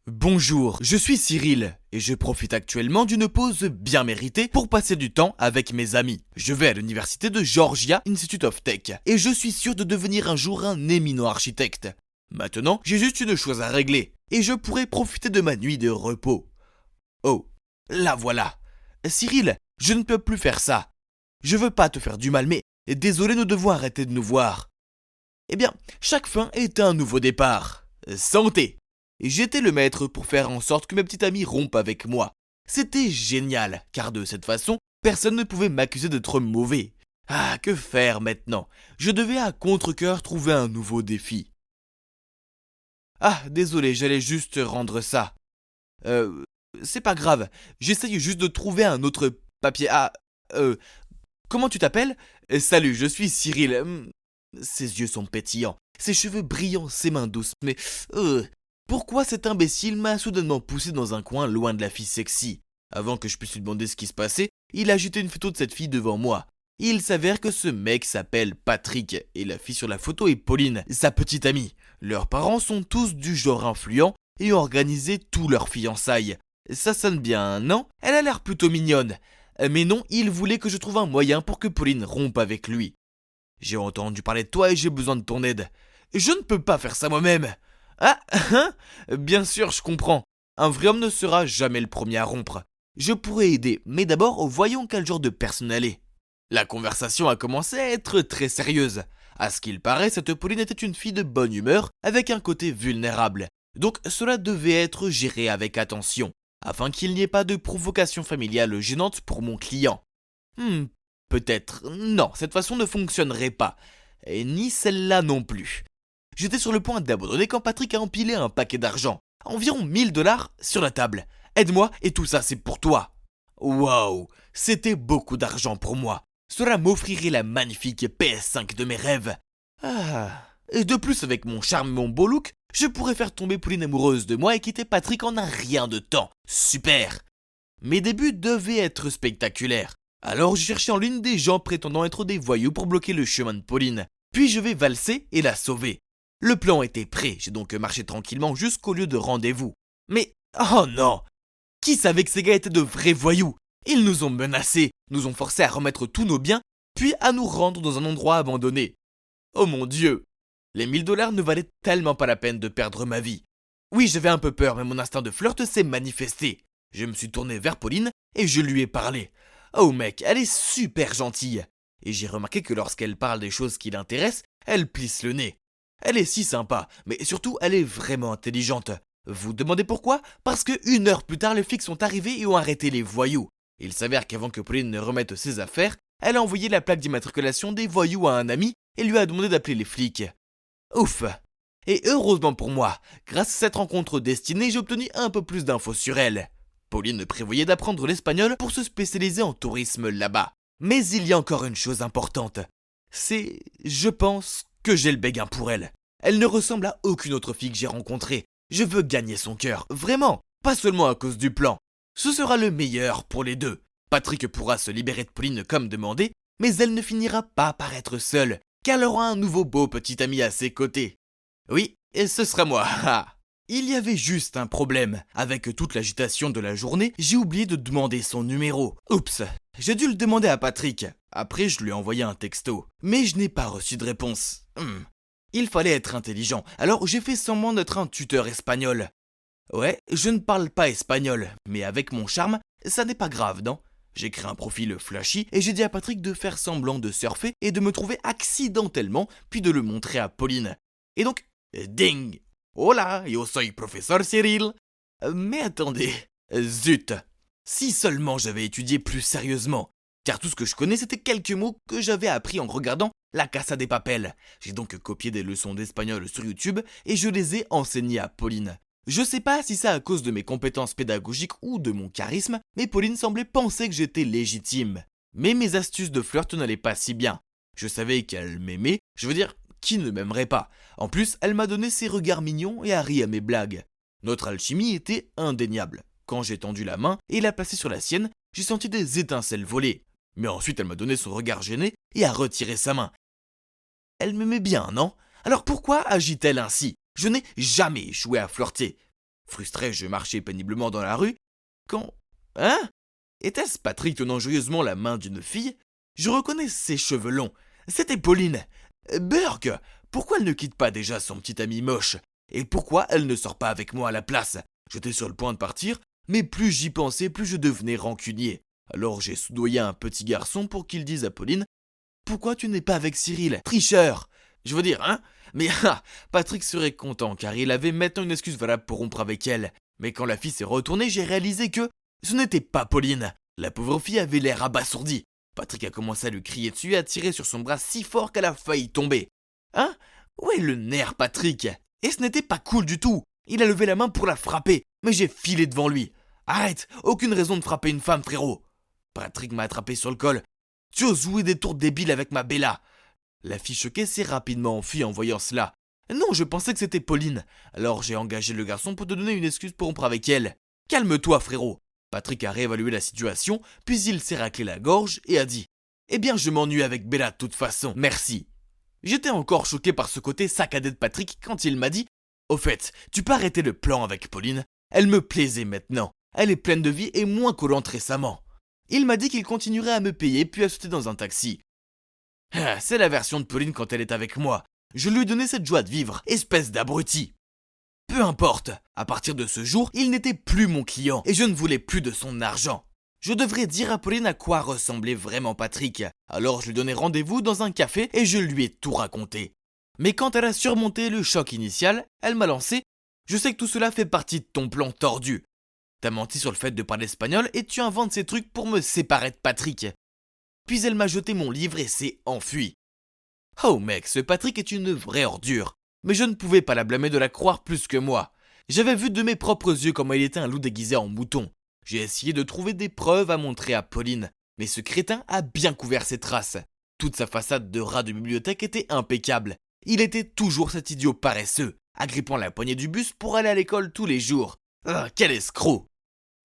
Bonjour, je suis Cyril et je profite actuellement d'une pause bien méritée pour passer du temps avec mes amis. Je vais à l'université de Georgia Institute of Tech et je suis sûr de devenir un jour un éminent architecte. Maintenant, j'ai juste une chose à régler et je pourrai profiter de ma nuit de repos. Oh, la voilà. Cyril, je ne peux plus faire ça. Je veux pas te faire du mal, mais désolé, nous devons arrêter de nous voir. Eh bien, chaque fin est un nouveau départ. Santé! J'étais le maître pour faire en sorte que mes petits amis rompent avec moi. C'était génial, car de cette façon, personne ne pouvait m'accuser d'être mauvais. Ah, que faire maintenant? Je devais à contre-cœur trouver un nouveau défi. Ah, désolé, j'allais juste rendre ça. Euh, c'est pas grave, j'essaye juste de trouver un autre papier. Ah, comment tu t'appelles? Salut, je suis Cyril. Ses yeux sont pétillants, ses cheveux brillants, ses mains douces, mais... pourquoi cet imbécile m'a soudainement poussé dans un coin loin de la fille sexy? Avant que je puisse lui demander ce qui se passait, il a jeté une photo de cette fille devant moi. Il s'avère que ce mec s'appelle Patrick, et la fille sur la photo est Pauline, sa petite amie. Leurs parents sont tous du genre influent et ont organisé tout leur fiançailles. Ça sonne bien, non? Elle a l'air plutôt mignonne. Mais non, il voulait que je trouve un moyen pour que Pauline rompe avec lui. J'ai entendu parler de toi et j'ai besoin de ton aide. Je ne peux pas faire ça moi-même. Ah, hein? Bien sûr, je comprends. Un vrai homme ne sera jamais le premier à rompre. Je pourrais aider, mais d'abord, voyons quel genre de personne elle est. La conversation a commencé à être très sérieuse. À ce qu'il paraît, cette Pauline était une fille de bonne humeur, avec un côté vulnérable. Donc cela devait être géré avec attention, afin qu'il n'y ait pas de provocation familiale gênante pour mon client. Peut-être. Non, cette façon ne fonctionnerait pas. Et ni celle-là non plus. J'étais sur le point d'abandonner quand Patrick a empilé un paquet d'argent, environ 1000 $ sur la table. Aide-moi et tout ça c'est pour toi. Waouh, c'était beaucoup d'argent pour moi. Cela m'offrirait la magnifique PS5 de mes rêves. Ah. Et de plus avec mon charme et mon beau look, je pourrais faire tomber Pauline amoureuse de moi et quitter Patrick en un rien de temps. Super. Mes débuts devaient être spectaculaires. Alors je cherchais en ligne des gens prétendant être des voyous pour bloquer le chemin de Pauline. Puis je vais valser et la sauver. Le plan était prêt, j'ai donc marché tranquillement jusqu'au lieu de rendez-vous. Mais, oh non! Qui savait que ces gars étaient de vrais voyous? Ils nous ont menacés, nous ont forcés à remettre tous nos biens, puis à nous rendre dans un endroit abandonné. Oh mon Dieu! Les 1000 $ ne valaient tellement pas la peine de perdre ma vie. Oui, j'avais un peu peur, mais mon instinct de flirt s'est manifesté. Je me suis tourné vers Pauline et je lui ai parlé. Oh mec, elle est super gentille. Et j'ai remarqué que lorsqu'elle parle des choses qui l'intéressent, elle plisse le nez. Elle est si sympa, mais surtout elle est vraiment intelligente. Vous demandez pourquoi? Parce que 1 heure plus tard, les flics sont arrivés et ont arrêté les voyous. Il s'avère qu'avant que Pauline ne remette ses affaires, elle a envoyé la plaque d'immatriculation des voyous à un ami et lui a demandé d'appeler les flics. Ouf! Et heureusement pour moi, grâce à cette rencontre destinée, j'ai obtenu un peu plus d'infos sur elle. Pauline prévoyait d'apprendre l'espagnol pour se spécialiser en tourisme là-bas. Mais il y a encore une chose importante. C'est, je pense, que j'ai le béguin pour elle. Elle ne ressemble à aucune autre fille que j'ai rencontrée. Je veux gagner son cœur, vraiment, pas seulement à cause du plan. Ce sera le meilleur pour les deux. Patrick pourra se libérer de Pauline comme demandé, mais elle ne finira pas par être seule, car elle aura un nouveau beau petit ami à ses côtés. Oui, et ce sera moi. Il y avait juste un problème. Avec toute l'agitation de la journée, j'ai oublié de demander son numéro. Oups, j'ai dû le demander à Patrick. Après, je lui ai envoyé un texto. Mais je n'ai pas reçu de réponse. Il fallait être intelligent, alors j'ai fait semblant d'être un tuteur espagnol. Ouais, je ne parle pas espagnol, mais avec mon charme, ça n'est pas grave, non? J'ai créé un profil flashy et j'ai dit à Patrick de faire semblant de surfer et de me trouver accidentellement, puis de le montrer à Pauline. Et donc, ding! Hola, yo soy professeur Cyril. Mais attendez, zut! Si seulement j'avais étudié plus sérieusement, car tout ce que je connais c'était quelques mots que j'avais appris en regardant La Casa de Papel. J'ai donc copié des leçons d'espagnol sur YouTube et je les ai enseignées à Pauline. Je sais pas si c'est à cause de mes compétences pédagogiques ou de mon charisme, mais Pauline semblait penser que j'étais légitime. Mais mes astuces de flirt n'allaient pas si bien. Je savais qu'elle m'aimait, je veux dire, qui ne m'aimerait pas? En plus, elle m'a donné ses regards mignons et a ri à mes blagues. Notre alchimie était indéniable. Quand j'ai tendu la main et l'a placée sur la sienne, j'ai senti des étincelles voler. Mais ensuite, elle m'a donné son regard gêné et a retiré sa main. Elle m'aimait bien, non? Alors pourquoi agit-elle ainsi? Je n'ai jamais échoué à flirter. Frustré, je marchais péniblement dans la rue, quand... Hein? Était-ce Patrick tenant joyeusement la main d'une fille? Je reconnais ses cheveux longs. C'était Pauline. Burk! Pourquoi elle ne quitte pas déjà son petit ami moche? Et pourquoi elle ne sort pas avec moi à la place? J'étais sur le point de partir, mais plus j'y pensais, plus je devenais rancunier. Alors j'ai soudoyé un petit garçon pour qu'il dise à Pauline: pourquoi tu n'es pas avec Cyril? Tricheur! Je veux dire, hein? Mais Patrick serait content car il avait maintenant une excuse valable pour rompre avec elle. Mais quand la fille s'est retournée, j'ai réalisé que ce n'était pas Pauline. La pauvre fille avait l'air abasourdie. Patrick a commencé à lui crier dessus et à tirer sur son bras si fort qu'elle a failli tomber. Hein? Où est le nerf, Patrick? Et ce n'était pas cool du tout. Il a levé la main pour la frapper, mais j'ai filé devant lui. Arrête, aucune raison de frapper une femme, frérot. Patrick m'a attrapé sur le col. Tu oses jouer des tours débiles avec ma Bella? La fille choquée s'est rapidement enfuie en voyant cela. Non, je pensais que c'était Pauline. Alors j'ai engagé le garçon pour te donner une excuse pour rompre avec elle. Calme-toi, frérot. Patrick a réévalué la situation, puis il s'est raclé la gorge et a dit: eh bien, je m'ennuie avec Bella de toute façon, merci. J'étais encore choqué par ce côté saccadé de Patrick quand il m'a dit: au fait, tu peux arrêter le plan avec Pauline? Elle me plaisait maintenant. Elle est pleine de vie et moins collante récemment. Il m'a dit qu'il continuerait à me payer puis à sauter dans un taxi. C'est la version de Pauline quand elle est avec moi. Je lui ai donné cette joie de vivre, espèce d'abruti. Peu importe, à partir de ce jour, il n'était plus mon client et je ne voulais plus de son argent. Je devrais dire à Pauline à quoi ressemblait vraiment Patrick. Alors je lui donnai rendez-vous dans un café et je lui ai tout raconté. Mais quand elle a surmonté le choc initial, elle m'a lancé: je sais que tout cela fait partie de ton plan tordu. T'as menti sur le fait de parler espagnol et tu inventes ces trucs pour me séparer de Patrick. Puis elle m'a jeté mon livre et s'est enfuie. Oh mec, ce Patrick est une vraie ordure. Mais je ne pouvais pas la blâmer de la croire plus que moi. J'avais vu de mes propres yeux comment il était un loup déguisé en mouton. J'ai essayé de trouver des preuves à montrer à Pauline, mais ce crétin a bien couvert ses traces. Toute sa façade de rat de bibliothèque était impeccable. Il était toujours cet idiot paresseux, agrippant la poignée du bus pour aller à l'école tous les jours. Ah, quel escroc!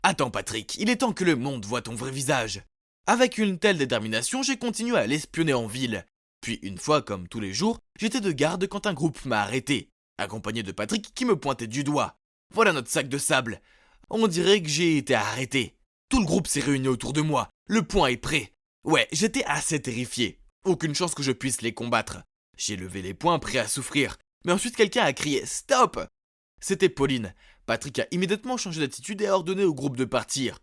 Attends Patrick, il est temps que le monde voie ton vrai visage. Avec une telle détermination, j'ai continué à l'espionner en ville. Puis une fois, comme tous les jours, j'étais de garde quand un groupe m'a arrêté, accompagné de Patrick qui me pointait du doigt. Voilà notre sac de sable. On dirait que j'ai été arrêté. Tout le groupe s'est réuni autour de moi. Le point est prêt. Ouais, j'étais assez terrifié. Aucune chance que je puisse les combattre. J'ai levé les poings prêt à souffrir. Mais ensuite quelqu'un a crié « Stop !» C'était Pauline. Patrick a immédiatement changé d'attitude et a ordonné au groupe de partir.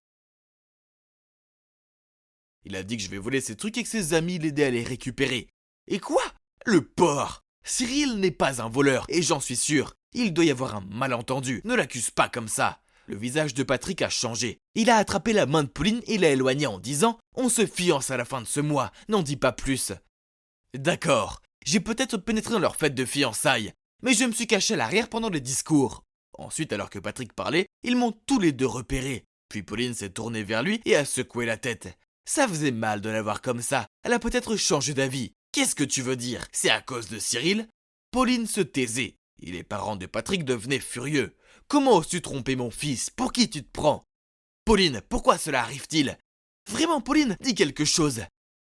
Il a dit que je vais voler ses trucs et que ses amis l'aidaient à les récupérer. Et quoi? Le porc! Cyril n'est pas un voleur, et j'en suis sûr. Il doit y avoir un malentendu. Ne l'accuse pas comme ça. Le visage de Patrick a changé. Il a attrapé la main de Pauline et l'a éloignée en disant: on se fiance à la fin de ce mois, n'en dis pas plus. D'accord, j'ai peut-être pénétré dans leur fête de fiançailles, mais je me suis caché à l'arrière pendant les discours. Ensuite, alors que Patrick parlait, ils m'ont tous les deux repéré. Puis Pauline s'est tournée vers lui et a secoué la tête. Ça faisait mal de la voir comme ça. Elle a peut-être changé d'avis. Qu'est-ce que tu veux dire? C'est à cause de Cyril? Pauline se taisait. Et les parents de Patrick devenaient furieux. Comment oses-tu tromper mon fils? Pour qui tu te prends? Pauline, pourquoi cela arrive-t-il? Vraiment, Pauline, dis quelque chose.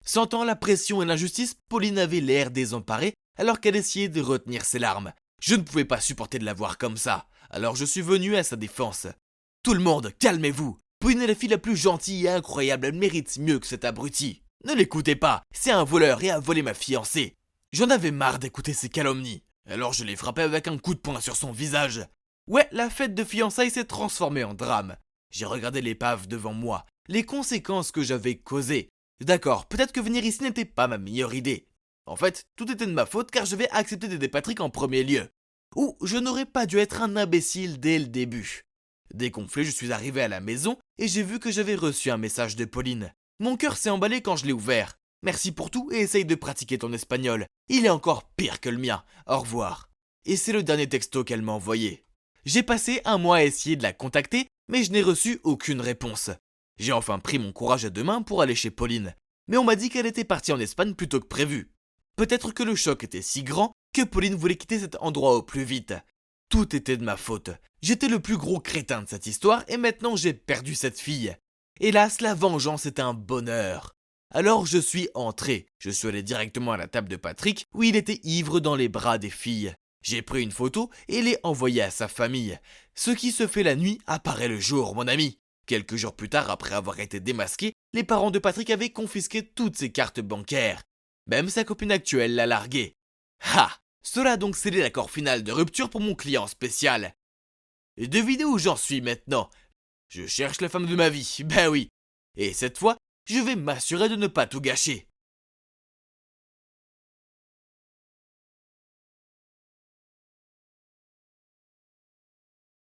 Sentant la pression et l'injustice, Pauline avait l'air désemparée alors qu'elle essayait de retenir ses larmes. Je ne pouvais pas supporter de la voir comme ça, alors je suis venu à sa défense. Tout le monde, calmez-vous. Pauline est la fille la plus gentille et incroyable, elle mérite mieux que cet abruti. Ne l'écoutez pas, c'est un voleur et a volé ma fiancée. J'en avais marre d'écouter ses calomnies, alors je l'ai frappé avec un coup de poing sur son visage. Ouais, la fête de fiançailles s'est transformée en drame. J'ai regardé l'épave devant moi, les conséquences que j'avais causées. D'accord, peut-être que venir ici n'était pas ma meilleure idée. En fait, tout était de ma faute car j'avais accepté d'aider Patrick en premier lieu. Ou je n'aurais pas dû être un imbécile dès le début. Dégonflé, je suis arrivé à la maison et j'ai vu que j'avais reçu un message de Pauline. Mon cœur s'est emballé quand je l'ai ouvert. Merci pour tout et essaye de pratiquer ton espagnol. Il est encore pire que le mien. Au revoir. Et c'est le dernier texto qu'elle m'a envoyé. J'ai passé un mois à essayer de la contacter, mais je n'ai reçu aucune réponse. J'ai enfin pris mon courage à deux mains pour aller chez Pauline. Mais on m'a dit qu'elle était partie en Espagne plus tôt que prévu. Peut-être que le choc était si grand que Pauline voulait quitter cet endroit au plus vite. Tout était de ma faute. J'étais le plus gros crétin de cette histoire et maintenant j'ai perdu cette fille. Hélas, la vengeance est un bonheur. Alors je suis entré. Je suis allé directement à la table de Patrick où il était ivre dans les bras des filles. J'ai pris une photo et l'ai envoyée à sa famille. Ce qui se fait la nuit apparaît le jour, mon ami. Quelques jours plus tard, après avoir été démasqués, les parents de Patrick avaient confisqué toutes ses cartes bancaires. Même sa copine actuelle l'a largué. Ha! Cela a donc scellé l'accord final de rupture pour mon client spécial. Et devinez où j'en suis maintenant. Je cherche la femme de ma vie, ben oui. Et cette fois, je vais m'assurer de ne pas tout gâcher.